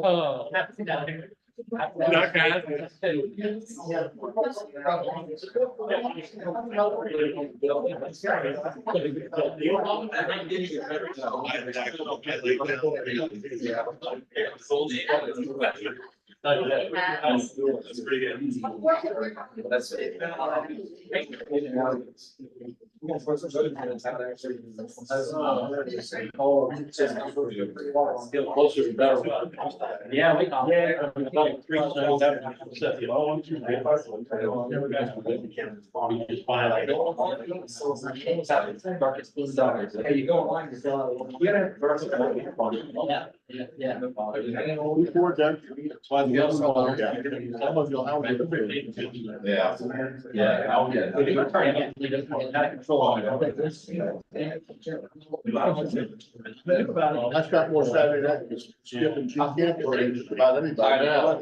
Oh. That's pretty good. That's it. Still closer to better. Yeah, we can. Yeah. Hey, you go online. Yeah. Yeah. That's got more Saturday night, just skipping about anybody. I know.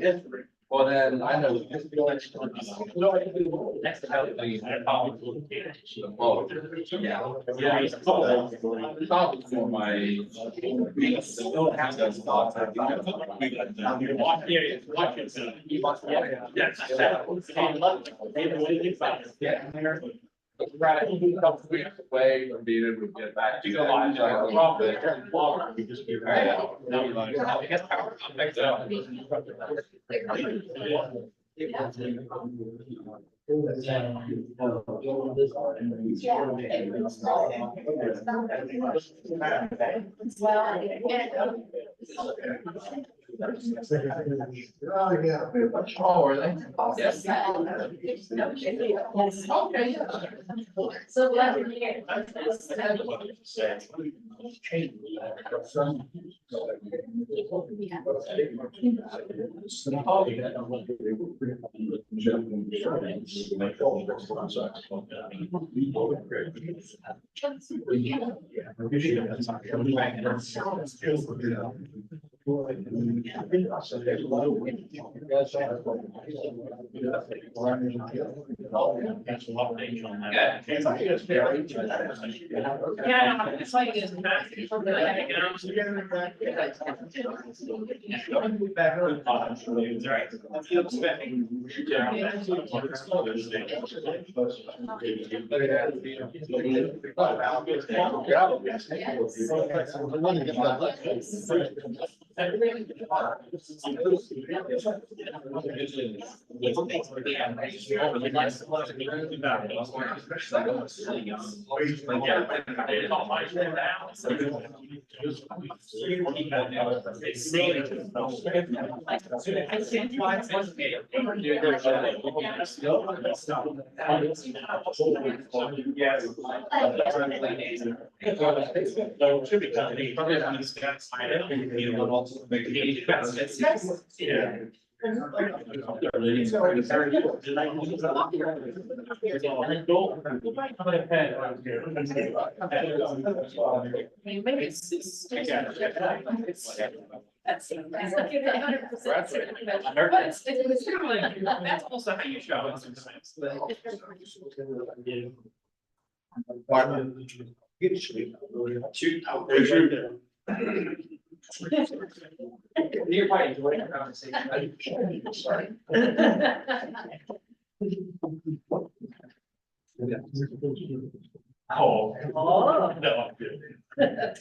Well, then I know. Yeah. For my. Way from being able to get back to Oh, are they? Yes. Okay. So glad you're here. Yeah, it's like it's That's also how you show it sometimes. You're probably enjoying the conversation. Sorry. Oh. No, I'm good.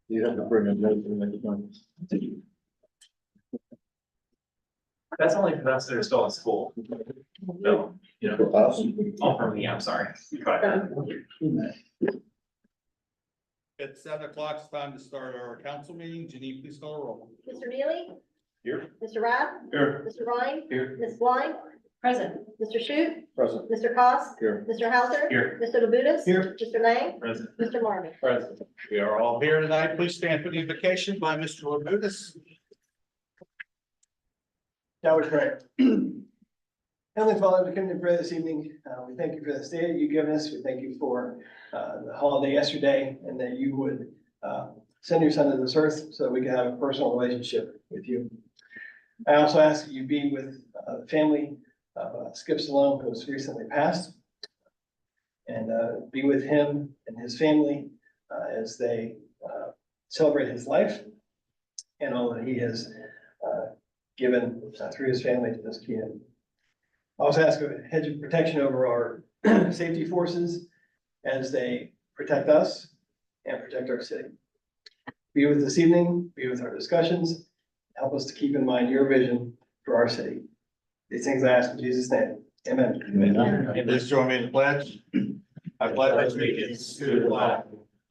You have to bring them notes and make it done. That's only for us that are still in school. No, you know. For us? Oh, for me, I'm sorry. At 7 o'clock, it's time to start our council meeting. Janine, please call the roll. Mr. Neely? Here. Mr. Rath? Here. Mr. Ryan? Here. Ms. Blind? Present. Mr. Shute? Present. Mr. Cost? Here. Mr. Hauser? Here. Mr. Labutus? Here. Mr. Lang? Present. Mr. Marmy? Present. We are all here tonight. Please stand for the invocation by Mr. Labutus. That was great. Heavenly Father, we come to pray this evening. We thank you for this day that you've given us. We thank you for the holiday yesterday and that you would send your son to this earth so that we can have a personal relationship with you. I also ask that you be with the family of Skip Salome, who was recently passed. And be with him and his family as they celebrate his life and all that he has given through his family to this community. I also ask a hedge of protection over our safety forces as they protect us and protect our city. Be with this evening, be with our discussions, help us to keep in mind your vision for our city. These things I ask in Jesus' name. Amen. Please join me in the pledge. I pledge allegiance to the flag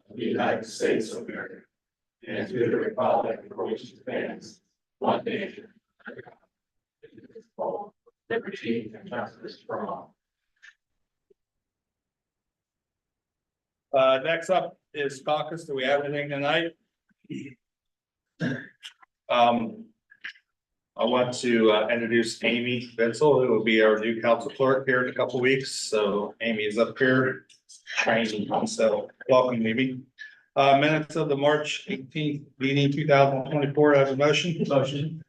of the United States of America and to the republic for which it stands, one nation, under God, indivisible, liberty and justice for all. Next up is caucus. Do we have anything tonight? I want to introduce Amy Bensel, who will be our new council clerk here in a couple weeks. So Amy is up here training, so welcome, Amy. Minutes of the March 18th meeting, 2024. As a motion.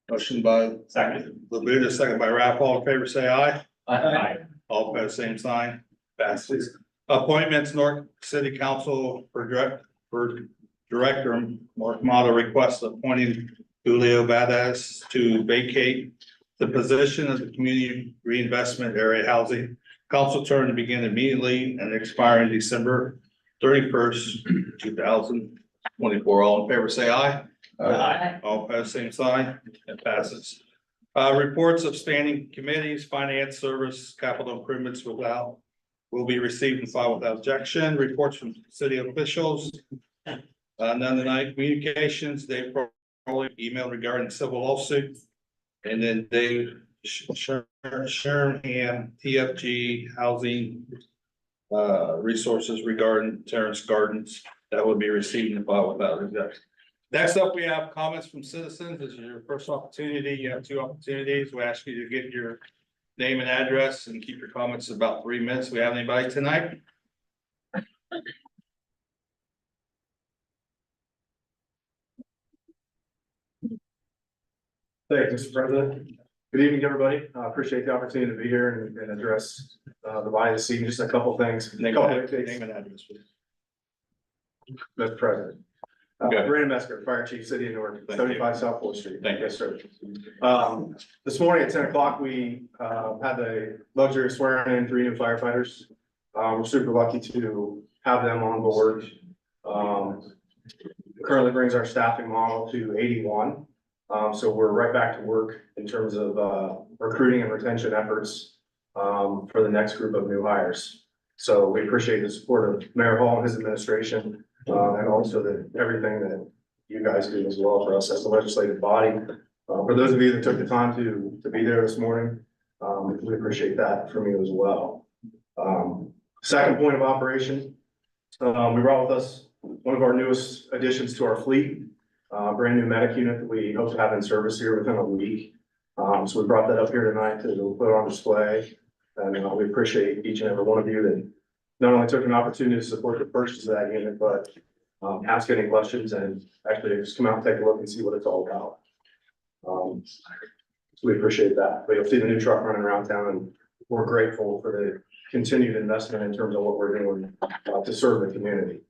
Motion by Second. Labuda, second by Raff. All in favor, say aye. Aye. All opposed, same sign. Passes. Appointments, Newark City Council for Director, Mark Mata requests appointing Julio Valdez to vacate the position of the Community Reinvestment Area Housing Council term to begin immediately and expire in December 31st, 2024. All in favor, say aye. Aye. All opposed, same sign. It passes. Reports of standing committees, finance, service, capital improvements will be received and filed without objection. Reports from city officials. None tonight. Communications, Dave Crowley, email regarding civil lawsuit. And then Dave Sherman, TFG housing resources regarding Terrace Gardens that will be received and filed without objection. Next up, we have comments from citizens. This is your first opportunity. You have two opportunities. We ask you to get your name and address and keep your comments about 3 minutes. We have anybody tonight? Thank you, Mr. President. Good evening, everybody. Appreciate the opportunity to be here and address the body this evening. Just a couple things. Name Couple and updates, address, please. Mr. President. Okay. Brandon Mesker, Fire Chief, City of Newark, Thank you. 75 South Fourth Street. Thank you. Yes, sir. This morning at 10 o'clock, we had the luxury of swearing in 3 new firefighters. We're super lucky to have them on board. Currently brings our staffing model to 81. So we're right back to work in terms of recruiting and retention efforts for the next group of new hires. So we appreciate the support of Mayor Hall and his administration, and also everything that you guys do as well for us as the legislative body. For those of you that took the time to be there this morning, we appreciate that from you as well. Second point of operation, we brought with us one of our newest additions to our fleet. Brand new medic unit that we hope to have in service here within a week. So we brought that up here tonight to put on display. And we appreciate each and every one of you that not only took an opportunity to support the purchase of that unit, but ask any questions and actually just come out and take a look and see what it's all about. So we appreciate that. But you'll see the new truck running around town, and we're grateful for the continued investment in terms of what we're doing to serve the community.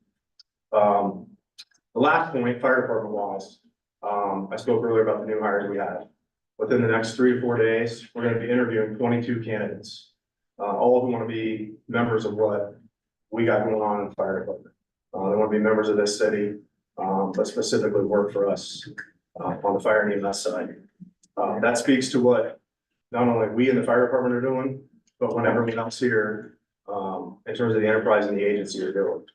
The last point, fire department wise, I spoke earlier about the new hires we have. Within the next 3 to 4 days, we're going to be interviewing 22 candidates. All of them want to be members of what we got going on in the fire department. They want to be members of this city, but specifically work for us on the fire and EMS side. That speaks to what not only we in the fire department are doing, but what everyone else here in terms of the enterprise and the agency are doing.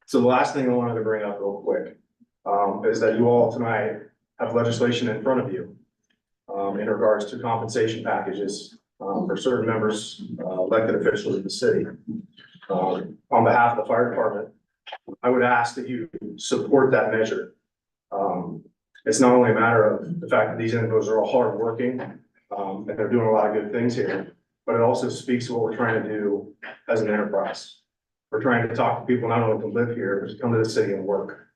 So the last thing I wanted to bring up real quick is that you all tonight have legislation in front of you in regards to compensation packages for certain members, elected officials of the city. On behalf of the fire department, I would ask that you support that measure. It's not only a matter of the fact that these individuals are all hardworking and they're doing a lot of good things here, but it also speaks to what we're trying to do as an enterprise. We're trying to talk to people not only to live here, but to come to the city and work.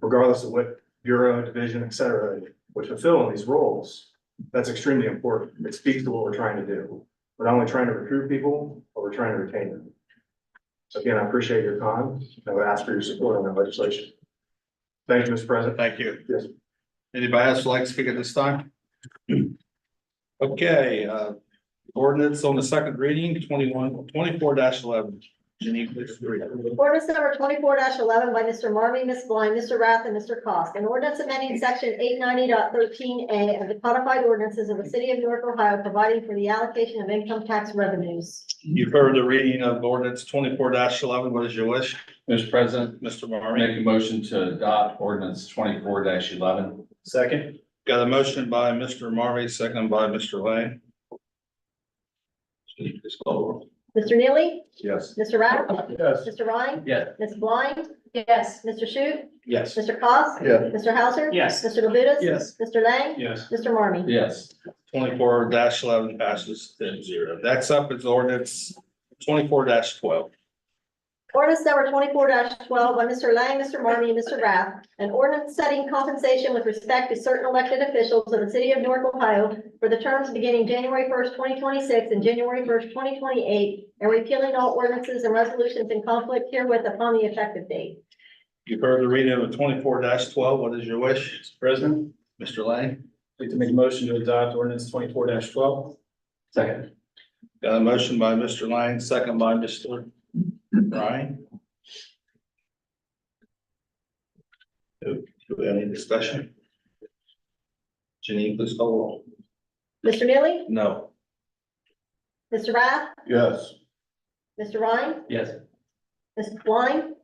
Regardless of what bureau, division, et cetera, would fulfill in these roles, that's extremely important. It speaks to what we're trying to do. We're not only trying to recruit people, but we're trying to retain them. So again, I appreciate your time. I would ask for your support on that legislation. Thank you, Mr. President. Thank you. Yes. Anybody else like to speak at this time? Okay, ordinance on the second reading, 24-11. Janine, please read. Ordinance number 24-11 by Mr. Marmy, Ms. Blind, Mr. Rath, and Mr. Cost. An ordinance amending section 890.13A of the codified ordinances of the city of Newark, Ohio, providing for the allocation of income tax revenues. You've heard the reading of ordinance 24-11. What is your wish, Mr. President, Mr. Marmy? make a motion to adopt ordinance 24-11. Second. Got a motion by Mr. Marmy, second by Mr. Lane. Janine, please call the roll. Mr. Neely, Yes. Mr. Rath, Yes. Mr. Ryan, Yes. Ms. Blind, Yes. Mr. Shute, Yes. Mr. Cost, Yeah. Mr. Hauser. Yes. Mr. Labutus. Yes. Mr. Lang, Yes. Mr. Marmy. Yes. 24-11 passes 10-0. Next up is ordinance 24-12. Ordinance number 24-12 by Mr. Lang, Mr. Marmy, and Mr. Rath. An ordinance setting compensation with respect to certain elected officials of the city of Newark, Ohio for the terms beginning January 1st, 2026 and January 1st, 2028, and repealing all ordinances and resolutions in conflict herewith upon the effective date. You've heard the reading of 24-12. What is your wish, Mr. President, Mr. Lane? I'd like to make a motion to adopt ordinance 24-12. Second. Got a motion by Mr. Lane, second by Mr. Ryan. Do we have any discussion? Janine, please call the roll. Mr. Neely, No. Mr. Rath, Yes. Mr. Ryan, Yes. Ms. Blind,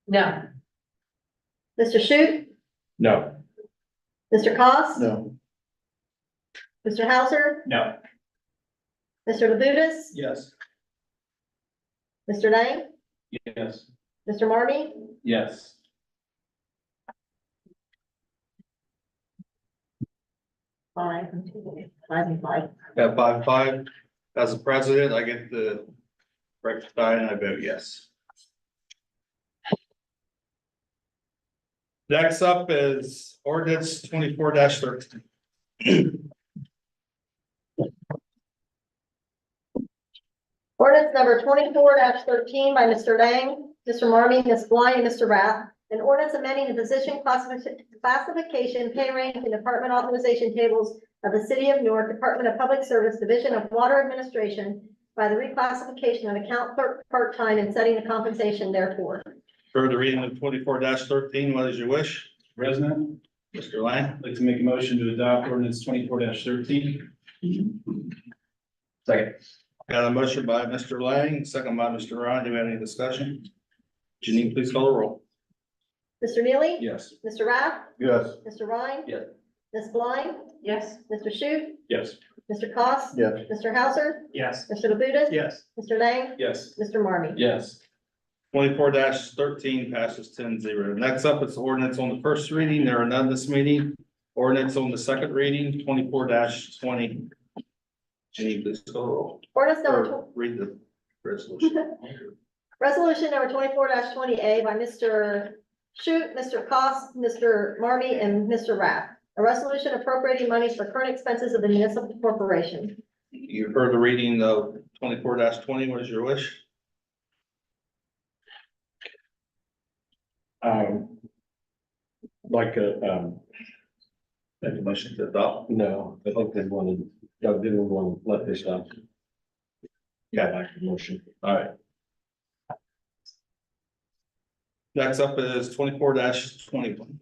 No. Mr. Shute, No. Mr. Cost, No. Mr. Hauser, No. Mr. Labutus, Yes. Mr. Lang, Yes. Mr. Marmy, Yes. five and five. Got 5-5. As the president, I get the rectify and I vote yes. Next up is ordinance 24-13. Ordinance number 24-13 by Mr. Lang, Mr. Marmy, Ms. Blind, and Mr. Rath. An ordinance amending the position classification, pay range, and department authorization tables of the city of Newark, Department of Public Service, Division of Water Administration by the reclassification of account clerk part-time and setting the compensation therefore. Heard the reading of 24-13. What is your wish, President, Mr. Lang? I'd like to make a motion to adopt ordinance 24-13. Second. Got a motion by Mr. Lang, second by Mr. Ryan. Do we have any discussion? Janine, please call the roll. Mr. Neely, Yes. Mr. Rath, Yes. Mr. Ryan. Yes. Ms. Blind, Yes. Mr. Shute, Yes. Mr. Cost, Yes. Mr. Hauser, Yes. Mr. Labutus. Yes. Mr. Lang, Yes. Mr. Marmy. Yes. 24-13 passes 10-0. Next up is ordinance on the first reading. There are none this meeting. Ordinance on the second reading, 24-20. Janine, please call the roll. Ordinance number Or read the resolution. Resolution number 24-20A by Mr. Shute, Mr. Cost, Mr. Marmy, and Mr. Rath. A resolution appropriating monies for current expenses of the municipal corporation. You've heard the reading of 24-20. What is your wish? Like Make a motion to adopt. no, I think they wanted, Doug didn't want to let this up. Yeah, like the motion. All right. Next up is 24-21.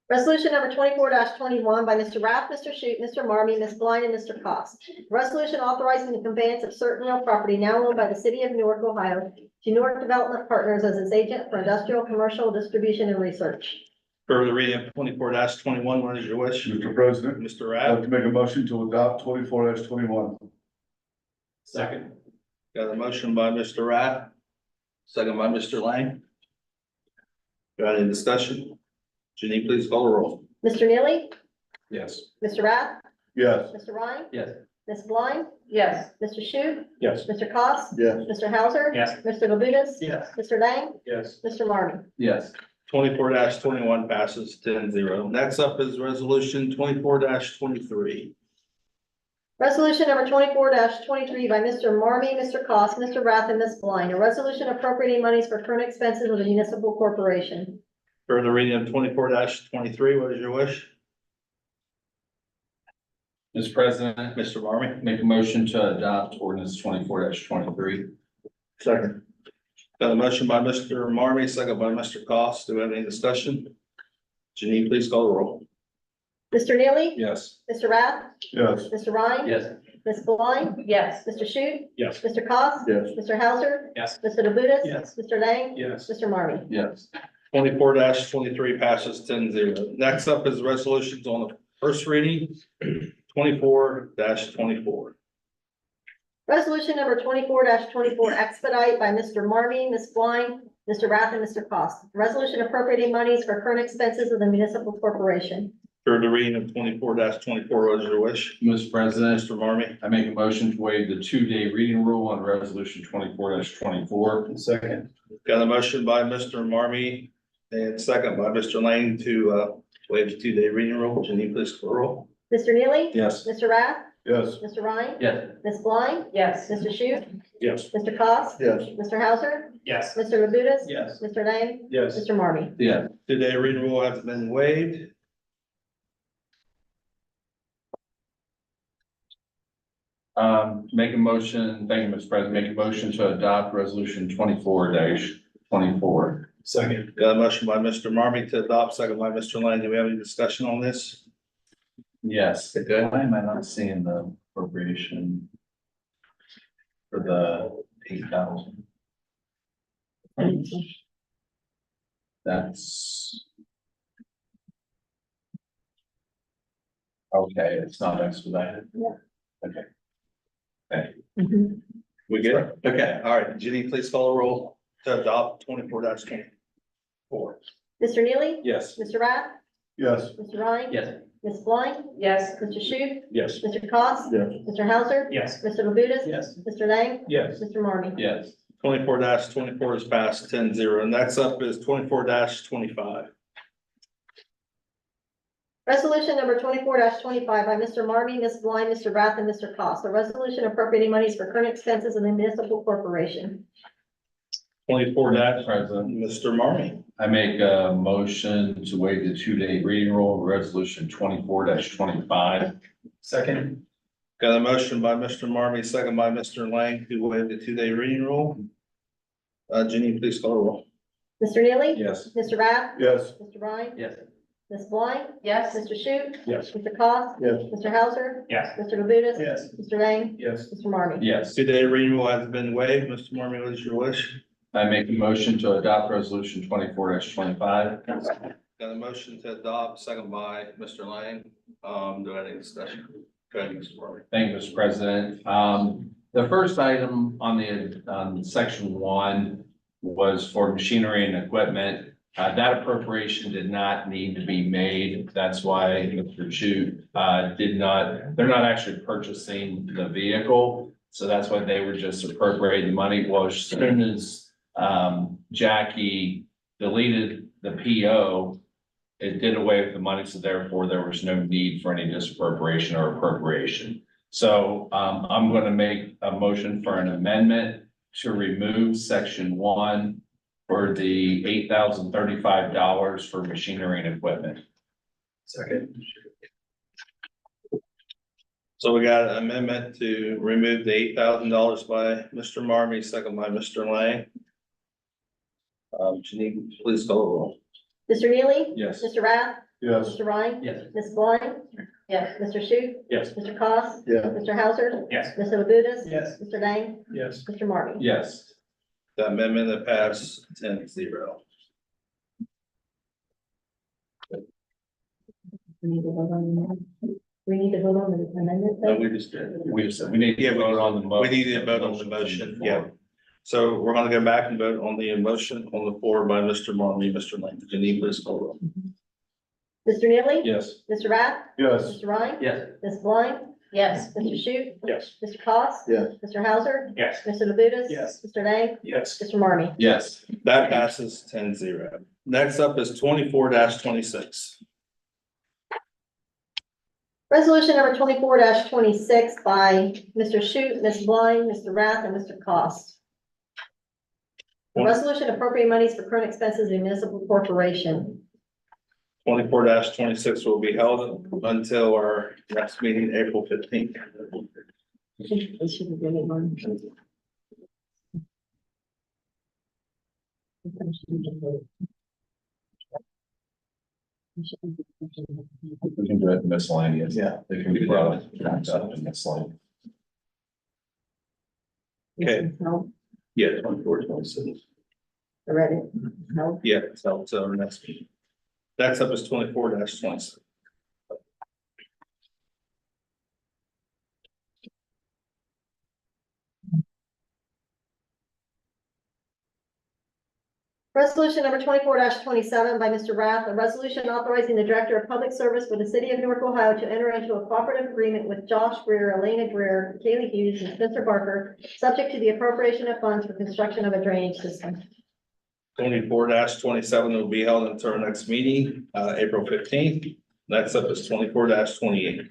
Resolution number 24-21 by Mr. Rath, Mr. Shute, Mr. Marmy, Ms. Blind, and Mr. Cost. Resolution authorizing the conveyance of certain real property now owned by the city of Newark, Ohio, to Newark Development Partners as its agent for industrial, commercial, distribution, and research. For the reading of 24-21, what is your wish? Mr. President, Mr. I'd like Rath, to make a motion to adopt 24-21. Second. got a motion by Mr. Rath, second by Mr. Lang. Got any discussion? Janine, please call the roll. Mr. Neely, Yes. Mr. Rath, Yes. Mr. Ryan, Yes. Ms. Blind, Yes. Mr. Shu, Yes. Mr. Cost, Yes. Mr. Hauser. Yes. Mr. Labutus. Yes. Mr. Lang, Yes. Mr. Marmy. Yes. 24-21 passes 10-0. Next up is resolution 24-23. Resolution number 24-23 by Mr. Marmy, Mr. Cost, Mr. Rath, and Ms. Blind. A resolution appropriating monies for current expenses of the municipal corporation. Further reading of 24-23, what is your wish? Mr. President, Mr. Marmy? make a motion to adopt ordinance 24-23. Second. Got a motion by Mr. Marmy, second by Mr. Cost. Do we have any discussion? Janine, please call the roll. Mr. Neely, Yes. Mr. Rath, Yes. Mr. Ryan. Yes. Ms. Blind, Yes. Mr. Shu, Yes. Mr. Cost, Yes. Mr. Hauser. Yes. Mr. Labutus. Yes. Mr. Lang, Yes. Mr. Marmy. Yes. 24-23 passes 10-0. Next up is resolutions on the first reading, 24-24. Resolution number 24-24 expedite by Mr. Marmy, Ms. Blind, Mr. Rath, and Mr. Cost. Resolution appropriating monies for current expenses of the municipal corporation. Further reading of 24-24, what is your wish? Mr. President, Mr. Marmy? I make a motion to waive the 2-day reading rule on resolution 24-24. Second. Got a motion by Mr. Marmy and second by Mr. Lane to waive the 2-day reading rule. Janine, please call the roll. Mr. Neely. Yes. Mr. Rath, Yes. Mr. Ryan. Yes. Ms. Blind, Yes. Mr. Shu, Yes. Mr. Cost, Yes. Mr. Hauser, Yes. Mr. Labutus. Yes. Mr. Lang, Yes. Mr. Marmy. Yeah. 2-day reading rule has been waived. Make a motion, thank you, Mr. President, make a motion to adopt resolution 24-24. Second. Got a motion by Mr. Marmy to adopt, second by Mr. Lane. Do we have any discussion on this? Yes. Why am I not seeing the appropriation for the 8,000? That's. Okay, it's not expedited. Yeah. Okay. We good? Okay, all right. Janine, please call the roll to adopt 24-24. Mr. Neely. Yes. Mr. Rath, Yes. Mr. Ryan. Yes. Ms. Blind, Yes. Mr. Shu, Yes. Mr. Cost, Yes. Mr. Hauser. Yes. Mr. Labutus. Yes. Mr. Lang, Yes. Mr. Marmy. Yes. 24-24 is passed 10-0. Next up is 24-25. Resolution number 24-25 by Mr. Marmy, Ms. Blind, Mr. Rath, and Mr. Cost. A resolution appropriating monies for current expenses of the municipal corporation. 24 Madam President, Mr. Marmy. I make a motion to waive the 2-day reading rule of resolution 24-25. Second. Got a motion by Mr. Marmy, second by Mr. Lang to waive the 2-day reading rule. Janine, please call the roll. Mr. Neely. Yes. Mr. Rath. Yes. Mr. Ryan. Yes. Ms. Blind. Yes. Mr. Shu. Yes. Mr. Cost. Yes. Mr. Hauser. Yes. Mr. Labutus. Yes. Mr. Lang. Yes. Mr. Marmy. Yes. 2-day reading rule has been waived. Mr. Marmy, what is your wish? I make a motion to adopt resolution 24-25. Got a motion to adopt, second by Mr. Lang. Do I have any discussion? Go ahead, Mr. Marmy. Thank you, Mr. President. The first item on section 1 was for machinery and equipment. That appropriation did not need to be made. That's why Mr. Chute they're not actually purchasing the vehicle. So that's why they were just appropriating the money. Well, as soon as Jackie deleted the PO, it did away with the money, so therefore there was no need for any disappropriation or appropriation. So I'm going to make a motion for an amendment to remove section 1 for the $8,035 for machinery and equipment. Second. So we got an amendment to remove the $8,000 by Mr. Marmy, second by Mr. Lang. Janine, please call the roll. Mr. Neely. Yes. Mr. Rath. Yes. Mr. Ryan. Yes. Ms. Blind. Yes. Mr. Shu. Yes. Mr. Cost. Yeah. Mr. Hauser. Yes. Mr. Labutus. Yes. Mr. Lang. Yes. Mr. Marmy. Yes. The amendment that passed 10-0. We need to vote on the amendment. We need to vote on the amendment. No, we just did. We need to vote on the motion. We need to vote on the motion, yeah. So we're gonna go back and vote on the motion on the floor by Mr. Marmy, Mr. Lang. Janine, please call the roll. Mr. Neely. Yes. Mr. Rath. Yes. Mr. Ryan. Yes. Ms. Blind. Yes. Mr. Shute? Yes. Mr. Cost? Yes. Mr. Hauser? Yes. Mr. Labutus? Yes. Mr. Lang? Yes. Mr. Marmy? Yes. That passes 10-0. Next up is 24-26. Resolution number 24-26 by Mr. Shute, Ms. Blind, Mr. Rath, and Mr. Cost. A resolution appropriating monies for current expenses in municipal corporation. 24-26 will be held until our next meeting, April 15th. We can do it miscellaneous. Yeah. They can be brought up in miscellaneous. Okay. Yeah, 24-26. I read it. No. Yeah, so our next meeting. Next up is 24-26. Resolution number 24-27 by Mr. Rath, a resolution authorizing the Director of Public Service for the City of Newark, Ohio to enter into a cooperative agreement with Josh Greer, Elena Greer, Kaylee Hughes, and Spencer Barker, subject to the appropriation of funds for construction of a drainage system. 24-27 will be held until our next meeting, April 15th. Next up is 24-28.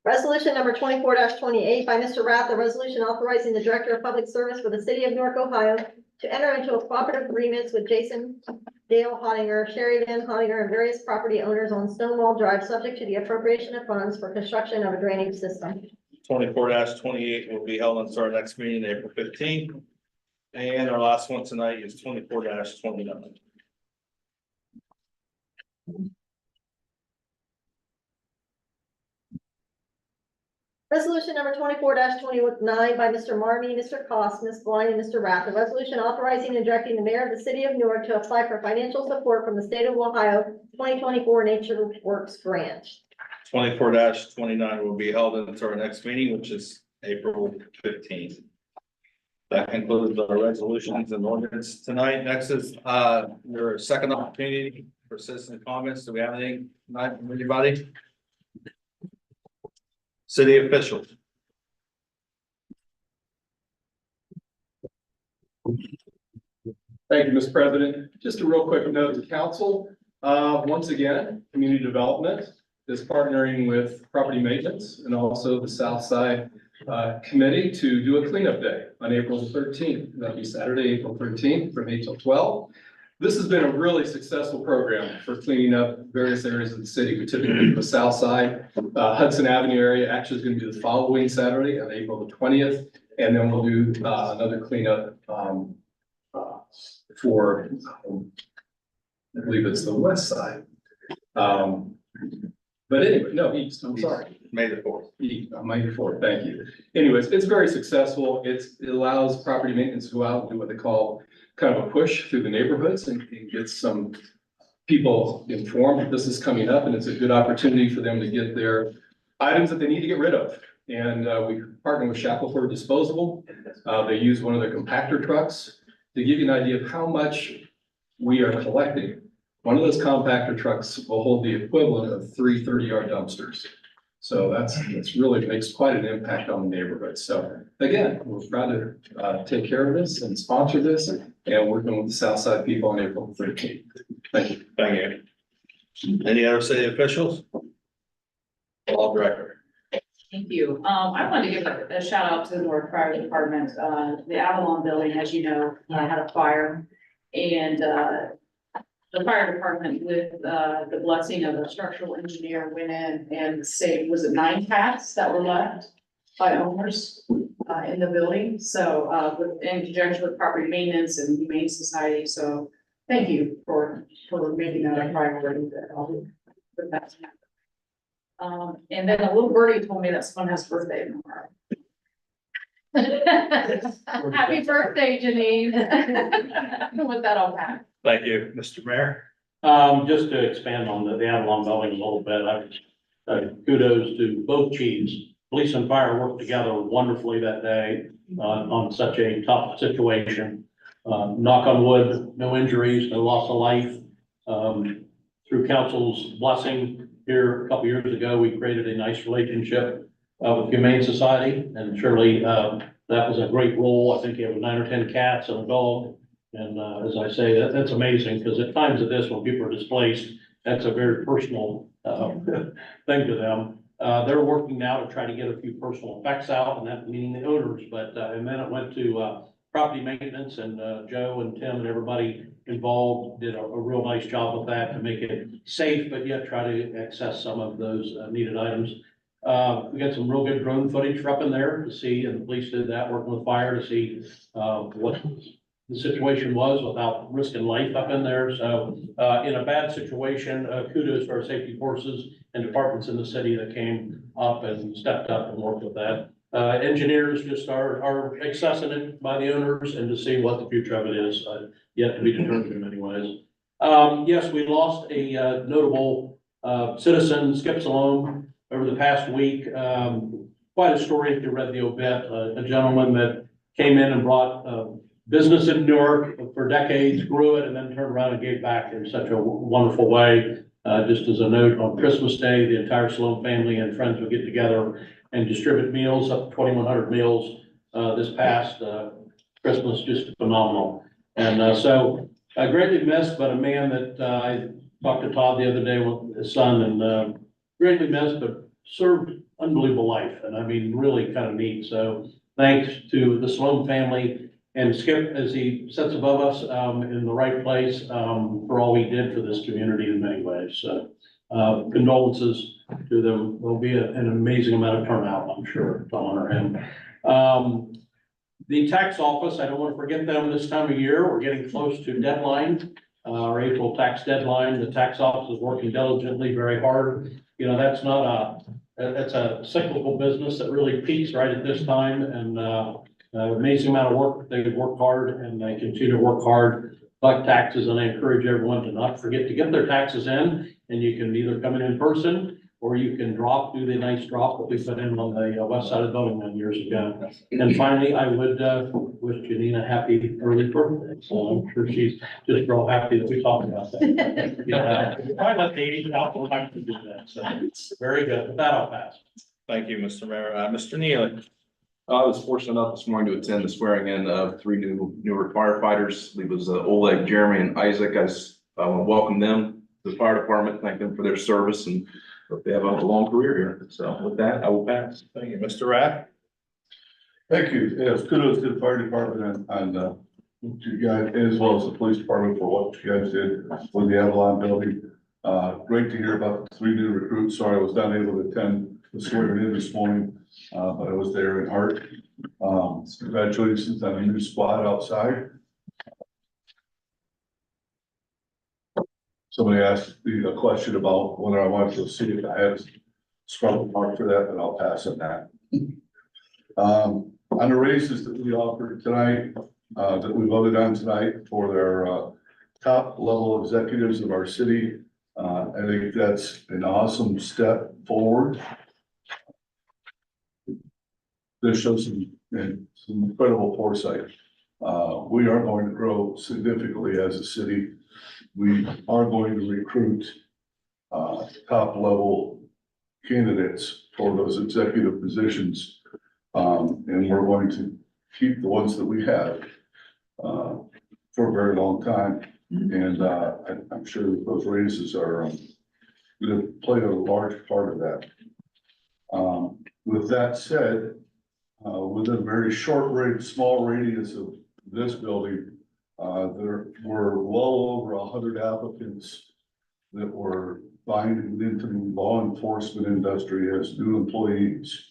Resolution number 24-28 by Mr. Rath, a resolution authorizing the Director of Public Service for the City of Newark, Ohio to enter into a cooperative agreements with Jason Dale Hottinger, Sherry Van Hottinger, and various property owners on Stonewall Drive, subject to the appropriation of funds for construction of a drainage system. 24-28 will be held until our next meeting, April 15th. And our last one tonight is 24-29. Resolution number 24-29 by Mr. Marmy, Mr. Cost, Ms. Blind, and Mr. Rath. A resolution authorizing and directing the mayor of the city of Newark to apply for financial support from the state of Ohio 2024 Nature Works Grant. 24-29 will be held until our next meeting, which is April 15th. That concludes our resolutions and ordinance tonight. Next is your second opportunity for citizen comments. Do we have anything tonight from anybody? City officials. Thank you, Mr. President. Just a real quick note to council. Once again, community development is partnering with property maintenance and also the South Side Committee to do a cleanup day on April 13th. That'll be Saturday, April 13th from 8 till 12. This has been a really successful program for cleaning up various areas of the city. We typically do the South Side, Hudson Avenue area. Actually, is going to be the following Saturday on April the 20th. And then we'll do another cleanup for, I believe it's the west side. But anyway, no, east, I'm sorry. May the 4th. May the 4th, thank you. Anyways, it's very successful. It allows property maintenance to go out and do what they call kind of a push through the neighborhoods and get some people informed that this is coming up, and it's a good opportunity for them to get their items that they need to get rid of. And we partner with Shackleford Disposable. They use one of their compactor trucks. To give you an idea of how much we are collecting, one of those compactor trucks will hold the equivalent of 3 30-yard dumpsters. So that's really makes quite an impact on the neighborhood. So again, we're proud to take care of this and sponsor this, and working with the Southside people on April 13th. Thank you. Thank you. Any other city officials? Law director. Thank you. I wanted to give a shout out to the Newark Fire Department. The Avalon building, as you know, had a fire. And the fire department, with the blessing of a structural engineer, went in and saved, was it 9 cats that were left by owners in the building? So in conjunction with property maintenance and humane society. So thank you for making that a priority. That that's and then a little birdie told me that someone has a birthday tomorrow. Happy birthday, Janine. With that, I'll pass. Thank you, Mr. Mayor. Just to expand on the Avalon building a little bit, kudos to both chiefs. Police and fire worked together wonderfully that day on such a tough situation. Knock on wood, no injuries, no loss of life. Through council's blessing, here a couple years ago, we created a nice relationship with Humane Society, and surely that was a great role. I think he had 9 or 10 cats and a dog. And as I say, that's amazing, because at times of this, when people are displaced, that's a very personal thing to them. They're working now to try to get a few personal effects out, and that meaning the owners, but, and then it went to property maintenance, and Joe and Tim and everybody involved did a real nice job with that to make it safe, but yet try to access some of those needed items. We got some real good drone footage for up in there to see, and the police did that, working with fire to see what the situation was without risking life up in there. So in a bad situation, kudos to our safety forces and departments in the city that came up and stepped up and worked with that. Engineers just are accessing it by the owners, and to see what the future of it is, yet to be determined in many ways. Yes, we lost a notable citizen, Skip Salome, over the past week. Quite a story if you read the obit, a gentleman that came in and brought business in Newark for decades, grew it, and then turned around and gave back in such a wonderful way. Just as a note, on Christmas Day, the entire Salome family and friends would get together and distribute meals, up to 2,100 meals this past Christmas, just phenomenal. And so greatly missed, but a man that I talked to Todd the other day with his son, and greatly missed, but served unbelievable life. And I mean, really kind of neat. So thanks to the Salome family and Skip, as he sits above us in the right place, for all he did for this community in many ways. So condolences to them. There'll be an amazing amount of turnout, I'm sure, to honor him. The tax office, I don't want to forget them this time of year. We're getting close to deadline, our April tax deadline. The tax office is working diligently, very hard. You know, that's a cyclical business that really peaks right at this time, and amazing amount of work. They've worked hard, and they continue to work hard, collect taxes, and I encourage everyone to not forget to get their taxes in, and you can either come in person, or you can do the nice drop that we put in on the west side of the building many years ago. And finally, I would wish Janina happy early birthday, so I'm sure she's just real happy that we talked about that. Yeah, I let the age out, we'll have to do that, so very good. With that, I'll pass. Thank you, Mr. Mayor. Mr. Neely. I was fortunate enough this morning to attend the swearing in of 3 newer firefighters. It was Oleg, Jeremy, and Isaac. I want to welcome them to the fire department, thank them for their service, and hope they have a long career here. So with that, I will pass. Thank you, Mr. Rath. Thank you. Yes, kudos to the fire department and you guys, as well as the police department, for what you guys did with the Avalon building. Great to hear about the 3 new recruits. Sorry, I was not able to attend the swearing in this morning, but I was there in heart. Congratulations on a new squad outside. Somebody asked me a question about whether I wanted to see if I had a struggle mark for that, but I'll pass on that. On the raises that we offered tonight, that we voted on tonight for their top level executives of our city, I think that's an awesome step forward. This shows some incredible foresight. We are going to grow significantly as a city. We are going to recruit top level candidates for those executive positions. And we're going to keep the ones that we have for a very long time. And I'm sure that those raises are going to play a large part of that. With that said, within a very small radius of this building, there were well over 100 applicants that were binding into the law enforcement industry as new employees.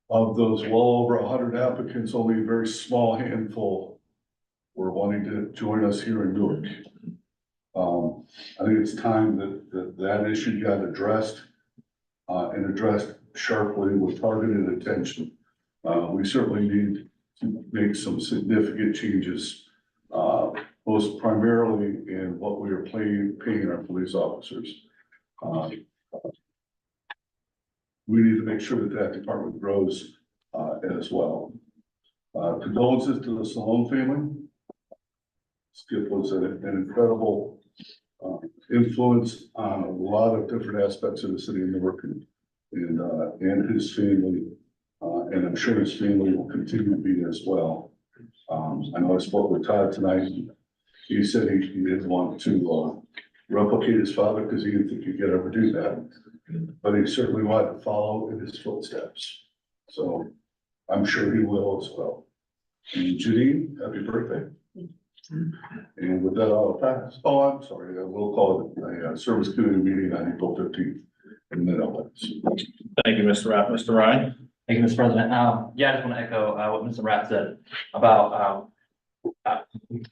Of those well over 100 applicants, only a very small handful were wanting to join us here in Newark. I think it's time that issue got addressed and addressed sharply with targeted attention. We certainly need to make some significant changes, most primarily in what we are paying our police officers. We need to make sure that department grows as well. Condolences to the Salome family. Skip was an incredible influence on a lot of different aspects of the city of Newark and his family. And I'm sure his family will continue to be as well. I know I spoke with Todd tonight. He said he didn't want to replicate his father because he didn't think he could ever do that. But he certainly wanted to follow in his footsteps. So I'm sure he will as well. And Janine, happy birthday. And with that, I'll pass. Oh, I'm sorry. We'll call it a service committee meeting on April 15th. And then I'll pass. Thank you, Mr. Rapp. Mr. Ryan? Thank you, Mr. President. Yeah, I just want to echo what Mr. Rapp said about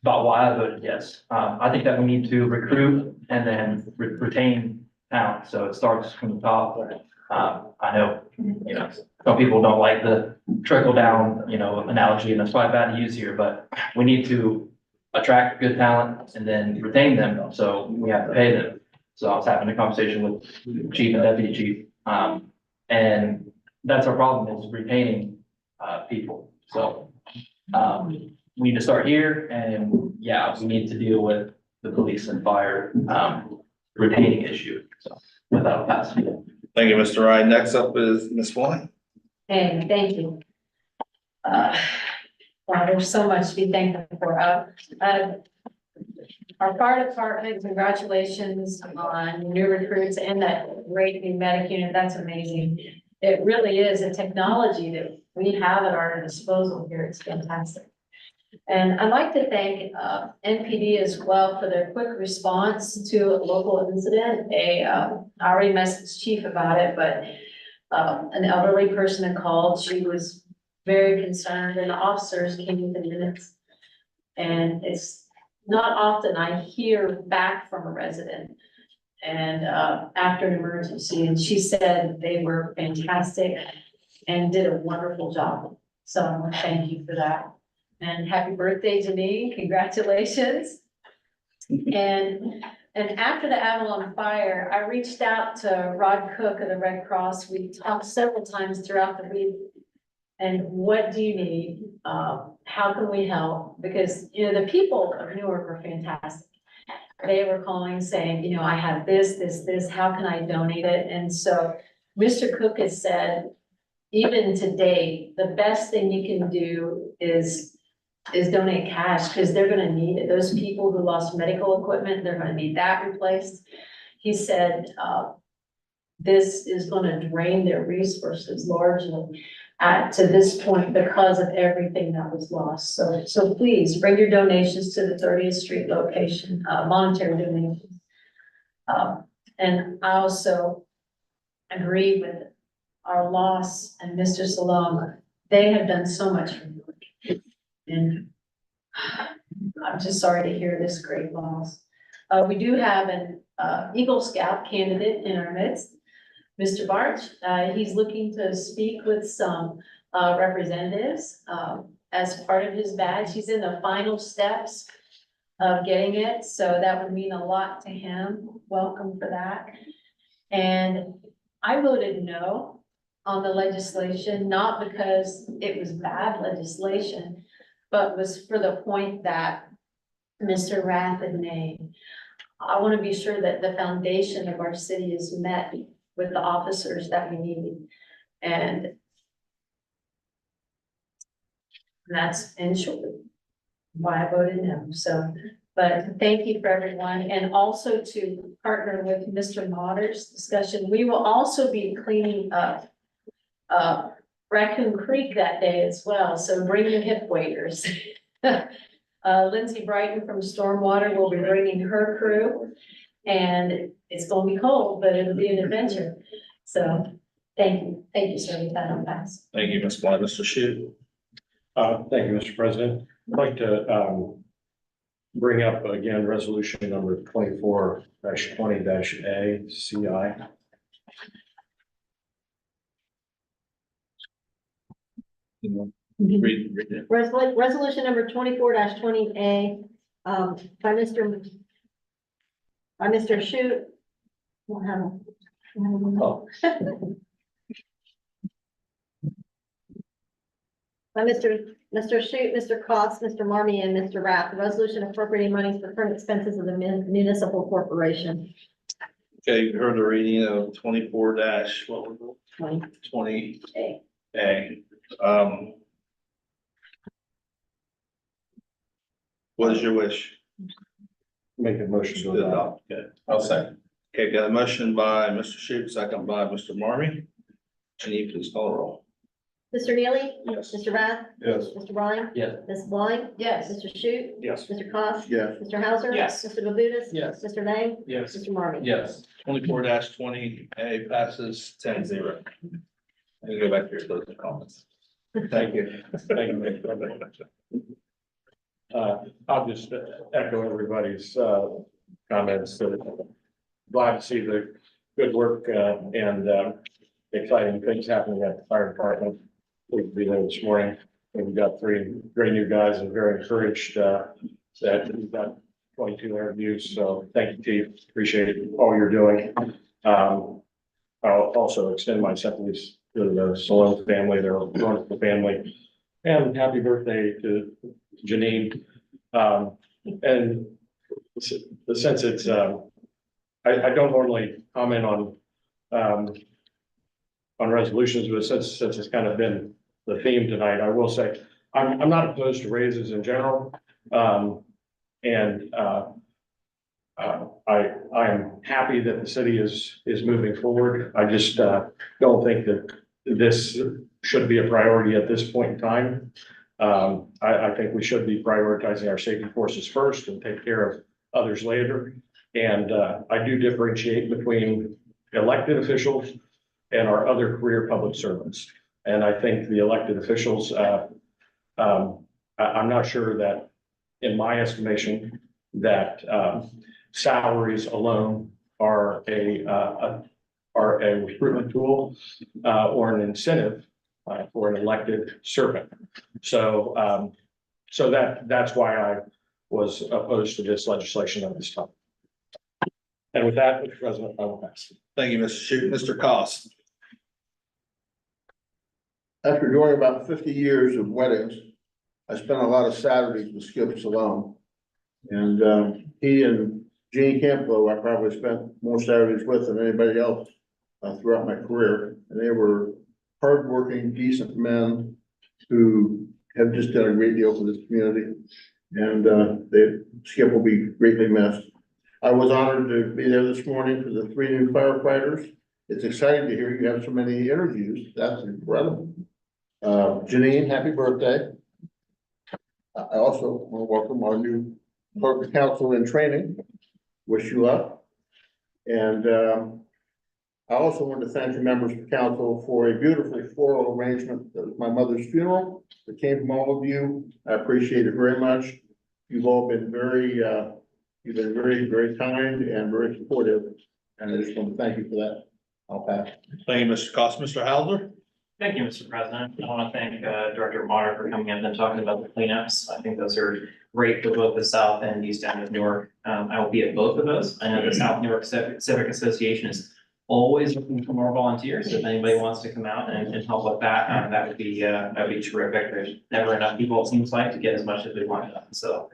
why I voted yes. I think that we need to recruit and then retain talent. So it starts from the top. I know, some people don't like the trickle down, analogy, and that's probably bad to use here, but we need to attract good talent and then retain them. So we have to pay them. So I was having a conversation with chief and deputy chief. And that's our problem, is retaining people. So we need to start here, and we need to deal with the police and fire retaining issue. So without passing. Thank you, Mr. Ryan. Next up is Ms. Fly. Hey, thank you. Wow, there's so much to be thankful for. Our fire department, congratulations on new recruits and that great new medic unit. That's amazing. It really is a technology that we have at our disposal here. It's fantastic. And I'd like to thank NPD as well for their quick response to a local incident. I already messaged chief about it, but an elderly person had called. She was very concerned, and the officers came within minutes. And it's not often I hear back from a resident and after an emergency, and she said they were fantastic and did a wonderful job. So I want to thank you for that. And happy birthday, Janine. Congratulations. And after the Avalon fire, I reached out to Rod Cook of the Red Cross. We talked several times throughout the week. And what do you need? How can we help? Because, the people of Newark are fantastic. They were calling saying, I have this, how can I donate it? And so Mr. Cook has said, even today, the best thing you can do is donate cash, because they're gonna need it. Those people who lost medical equipment, they're gonna need that replaced. He said, this is gonna drain their resources largely to this point because of everything that was lost. So please bring your donations to the 30th Street location, monetary donations. And I also agree with our loss and Mr. Salama. They have done so much for me. And I'm just sorry to hear this great loss. We do have an Eagle Scout candidate in our midst, Mr. Barch. He's looking to speak with some representatives as part of his badge. He's in the final steps of getting it, so that would mean a lot to him. Welcome for that. And I voted no on the legislation, not because it was bad legislation, but was for the point that Mr. Rath had made. I want to be sure that the foundation of our city is met with the officers that we need. And that's in short why I voted no. So, but thank you for everyone, and also to partner with Mr. Motter's discussion. We will also be cleaning up Raccoon Creek that day as well, so bring your hip waders. Lindsay Brighton from Stormwater will be bringing her crew, and it's gonna be cold, but it'll be an adventure. So, thank you, sir, with that, I'll pass. Thank you, Ms. Fly. Mr. Shu. Thank you, Mr. President. I'd like to bring up again resolution number 24-20-A CI. Read it. Resolution number 24-20A, by Mr. Shute. We'll have him. Oh. by Mr. Shute, Mr. Cost, Mr. Marmy, and Mr. Rath, a resolution appropriating monies for current expenses of the municipal corporation. Okay, you heard the reading of 24 dash, what was it? 20 A. What is your wish? Make a motion to adopt. Okay. I'll second. Okay, got a motion by Mr. Shute, second by Mr. Marmy. Janine, please call the roll. Mr. Neely? Yes. Mr. Rath? Yes. Mr. Ryan? Yes. Ms. Blind? Yes. Mr. Shute? Yes. Mr. Cost? Yes. Mr. Hauser? Yes. Mr. Labutus? Yes. Mr. Lang? Yes. Mr. Marmy? Yes. 24 20 A passes 10-0. And you go back to your closing comments. Thank you. Thank you. I'll just echo everybody's, comments. Glad to see the good work, and, exciting things happening at the fire department. We'll be there this morning. We've got 3 great new guys and very encouraged, that we've got 22 interviews. So thank you, Chief. Appreciate all you're doing. I'll also extend my sympathies to the Salone family, their wonderful family. And happy birthday to Janine. And since it's, I don't normally comment on resolutions, but since it's kind of been the theme tonight, I will say, I'm not opposed to raises in general. I am happy that the city is moving forward. I just, don't think that this should be a priority at this point in time. I think we should be prioritizing our safety forces first and take care of others later. And, I do differentiate between elected officials and our other career public servants. And I think the elected officials, I'm not sure that, in my estimation, that, salaries alone are a recruitment tool, or an incentive, for an elected servant. So, that's why I was opposed to this legislation at this time. And with that, Mr. President, I will pass. Thank you, Mr. Shute. Mr. Cost. After doing about 50 years of weddings, I spent a lot of Saturdays with Skip Salone. And he and Gene Campbell, I probably spent more Saturdays with than anybody else throughout my career. And they were hardworking, decent men who have just done a great deal for this community. And Skip will be greatly missed. I was honored to be there this morning for the 3 new firefighters. It's exciting to hear you have so many interviews. That's incredible. Janine, happy birthday. I also want to welcome our new clerk of council in training. Wish you luck. And I also want to thank the members of council for a beautiful floral arrangement. That was my mother's funeral. It came from all of you. I appreciate it very much. You've all been very, very kind and very supportive. And I just want to thank you for that. I'll pass. Thank you, Mr. Cost. Mr. Hauser. Thank you, Mr. President. I want to thank Director Marner for coming in and talking about the cleanups. I think those are great for both the south and east end of Newark. I will be at both of those. I know the South Newark Civic Association is always looking for more volunteers. If anybody wants to come out and help with that, that would be terrific. There's never enough people, it seems like, to get as much as we want done. So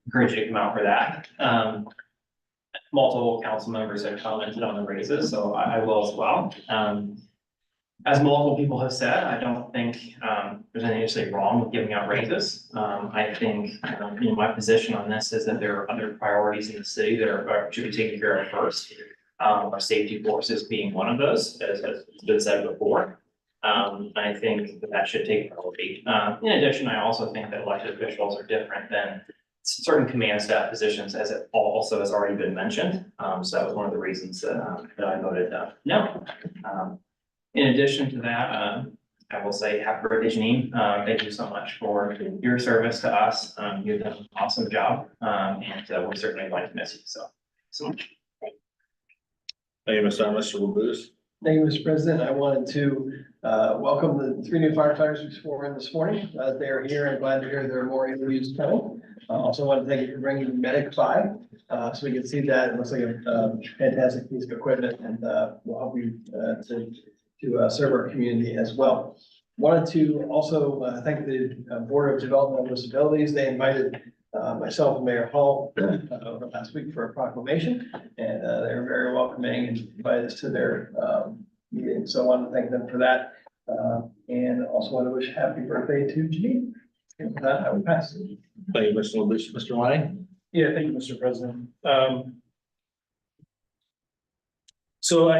encourage you to come out for that. Multiple council members have commented on the raises, so I will as well. As multiple people have said, I don't think there's anything necessarily wrong with giving out raises. I think, my position on this is that there are other priorities in the city that should be taken care of first. Our safety forces being one of those, as has been said before. I think that should take priority. In addition, I also think that elected officials are different than certain command staff positions, as it also has already been mentioned. So that was one of the reasons that I voted no. In addition to that, I will say happy birthday, Janine. Thank you so much for your service to us. You've done an awesome job, and we're certainly going to miss you. So much. Thank you, Mr. Labutus. Thank you, Mr. President. I wanted to welcome the 3 new firefighters who swore in this morning. They are here and glad to hear there are more interviews coming. Also want to thank you for bringing Medic 5, so we can see that. It looks like a fantastic piece of equipment, and will help you to serve our community as well. Wanted to also thank the Board of Development of Disabilities. They invited myself and Mayor Hall over last week for a proclamation, and they were very welcoming and invited us to their meeting. So I want to thank them for that. And also want to wish happy birthday to Janine. And with that, I will pass. Thank you, Mr. LaBeouf. Mr. Lang? Yeah, thank you, Mr. President. So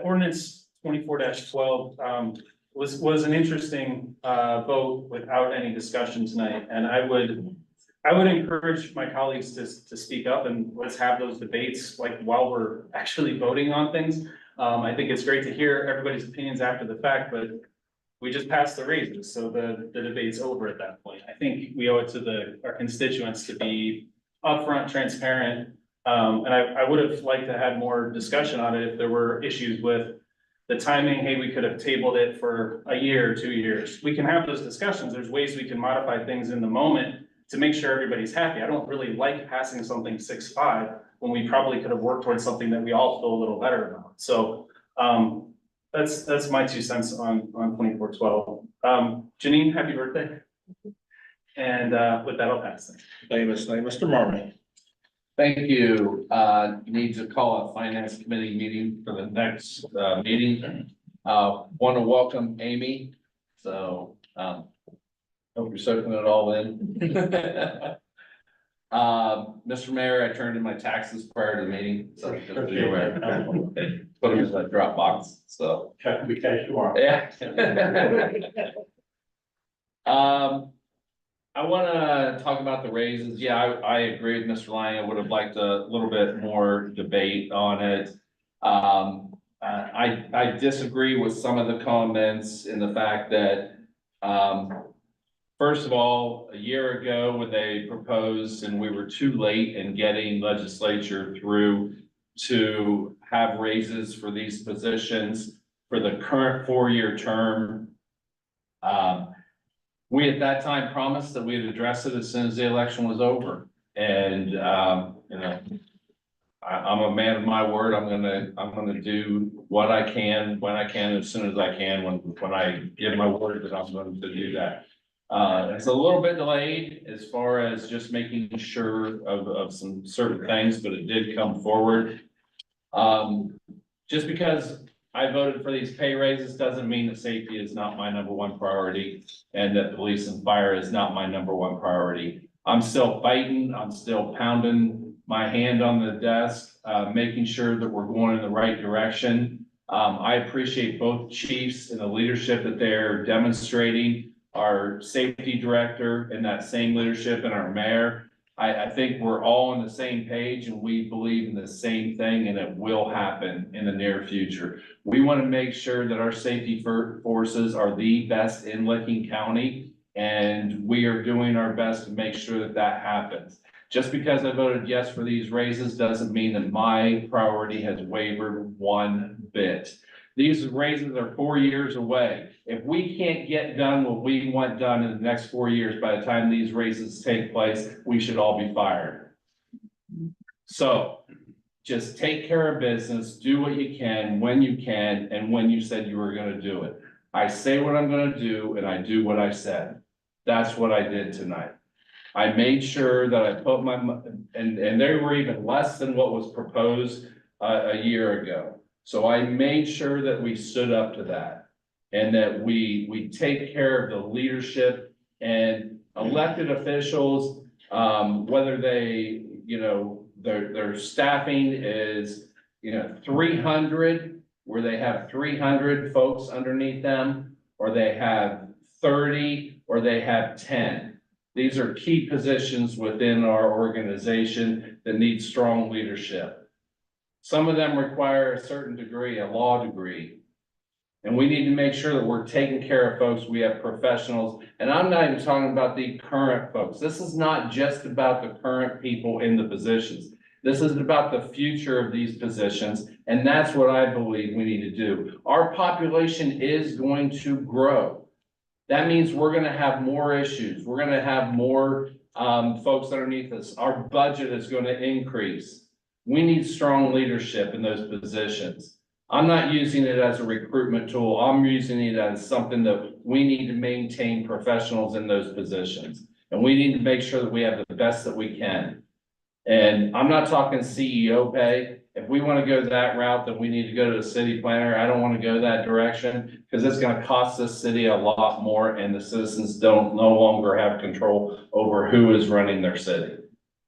ordinance 24-12, was an interesting, vote without any discussion tonight. And I would encourage my colleagues to speak up and let's have those debates like while we're actually voting on things. I think it's great to hear everybody's opinions after the fact, but we just passed the raises, so the debate's over at that point. I think we owe it to our constituents to be upfront, transparent. And I would have liked to have more discussion on it if there were issues with the timing. Hey, we could have tabled it for a year or 2 years. We can have those discussions. There's ways we can modify things in the moment to make sure everybody's happy. I don't really like passing something 6-5 when we probably could have worked towards something that we all feel a little better about. So, that's my 2 cents on 24-12. Janine, happy birthday. And, with that, I'll pass it. Thank you, Mr. Lang. Mr. Marmy? Thank you. Need to call a finance committee meeting for the next, meeting. Want to welcome Amy, so, hope you're soaking it all in. Mr. Mayor, I turned in my taxes prior to the meeting, so just so you're aware. Put them in the drop box, so. Check to be cashed tomorrow. Yeah. I wanna talk about the raises. Yeah, I agree with Mr. Lang. I would have liked a little bit more debate on it. I disagree with some of the comments in the fact that, first of all, a year ago, when they proposed and we were too late in getting legislature through to have raises for these positions for the current 4-year term. We at that time promised that we'd address it as soon as the election was over. And, I'm a man of my word. I'm gonna do what I can, when I can, as soon as I can, when I give my word that I'm going to do that. It's a little bit delayed as far as just making sure of some certain things, but it did come forward. Just because I voted for these pay raises doesn't mean that safety is not my #1 priority and that police and fire is not my #1 priority. I'm still fighting, I'm still pounding my hand on the desk, making sure that we're going in the right direction. I appreciate both chiefs and the leadership that they're demonstrating, our safety director and that same leadership, and our mayor. I think we're all on the same page and we believe in the same thing, and it will happen in the near future. We want to make sure that our safety forces are the best in Licking County, and we are doing our best to make sure that that happens. Just because I voted yes for these raises doesn't mean that my priority has wavered one bit. These raises are 4 years away. If we can't get done what we want done in the next 4 years, by the time these raises take place, we should all be fired. So just take care of business, do what you can, when you can, and when you said you were gonna do it. I say what I'm gonna do and I do what I said. That's what I did tonight. I made sure that I put and they were even less than what was proposed a year ago. So I made sure that we stood up to that and that we take care of the leadership and elected officials, whether they, their staffing is, 300, where they have 300 folks underneath them, or they have 30, or they have 10. These are key positions within our organization that need strong leadership. Some of them require a certain degree, a law degree. And we need to make sure that we're taking care of folks. We have professionals, and I'm not even talking about the current folks. This is not just about the current people in the positions. This is about the future of these positions, and that's what I believe we need to do. Our population is going to grow. That means we're gonna have more issues. We're gonna have more folks underneath us. Our budget is gonna increase. We need strong leadership in those positions. I'm not using it as a recruitment tool. I'm using it as something that we need to maintain professionals in those positions. And we need to make sure that we have the best that we can. And I'm not talking CEO pay. If we want to go that route, then we need to go to the city planner. I don't want to go that direction because it's going to cost this city a lot more and the citizens no longer have control over who is running their city.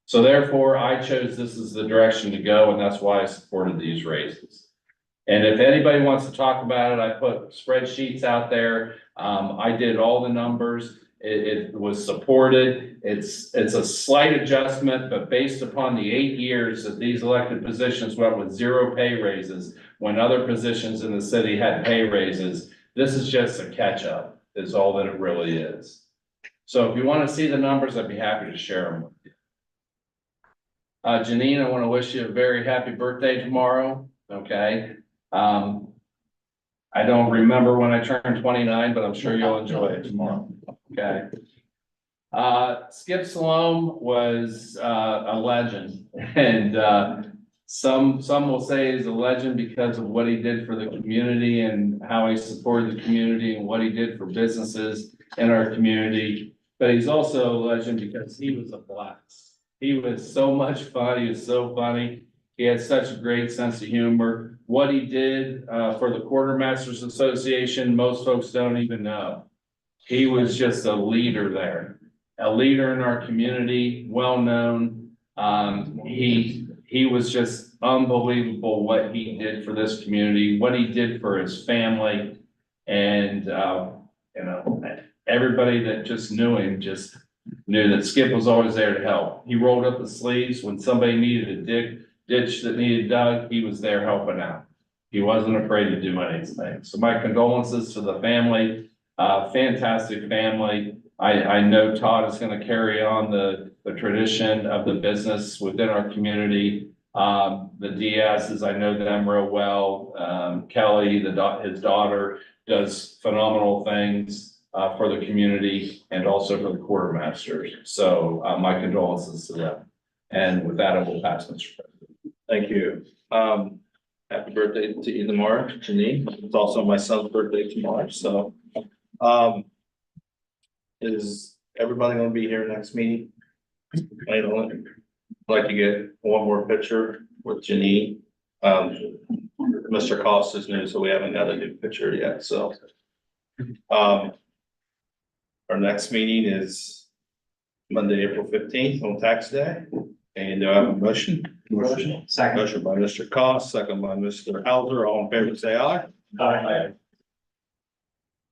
So therefore, I chose this as the direction to go, and that's why I supported these raises. And if anybody wants to talk about it, I put spreadsheets out there. I did all the numbers. It was supported. It's a slight adjustment, but based upon the 8 years that these elected positions went with 0 pay raises, when other positions in the city had pay raises, this is just a catch up, is all that it really is. So if you want to see the numbers, I'd be happy to share them with you. Janine, I want to wish you a very happy birthday tomorrow. Okay. I don't remember when I turned 29, but I'm sure you'll enjoy it tomorrow. Okay. Skip Salome was a legend, and some will say he's a legend because of what he did for the community and how he supported the community and what he did for businesses in our community. But he's also a legend because he was a blast. He was so much fun. He was so funny. He had such a great sense of humor. What he did for the Quartermasters Association, most folks don't even know. He was just a leader there, a leader in our community, well-known. He was just unbelievable what he did for this community, what he did for his family. And, you know, everybody that just knew him just knew that Skip was always there to help. He rolled up the sleeves when somebody needed a ditch that needed dug, he was there helping out. He wasn't afraid to do anything. So my condolences to the family. Fantastic family. I know Todd is going to carry on the tradition of the business within our community. The Diaz's, I know them real well. Kelly, his daughter, does phenomenal things for the community and also for the Quartermasters. So my condolences to them. And with that, I will pass, Mr. President. Thank you. Happy birthday to you tomorrow, Janine. It's also my son's birthday tomorrow, so. Is everybody gonna be here next meeting? I'd like to get one more picture with Janine. Mr. Cost is new, so we haven't got a new picture yet, so. Our next meeting is Monday, April 15th on tax day. And do I have a motion? Second. Motion by Mr. Cost, second by Mr. Hauser. All in favor, say aye. Aye.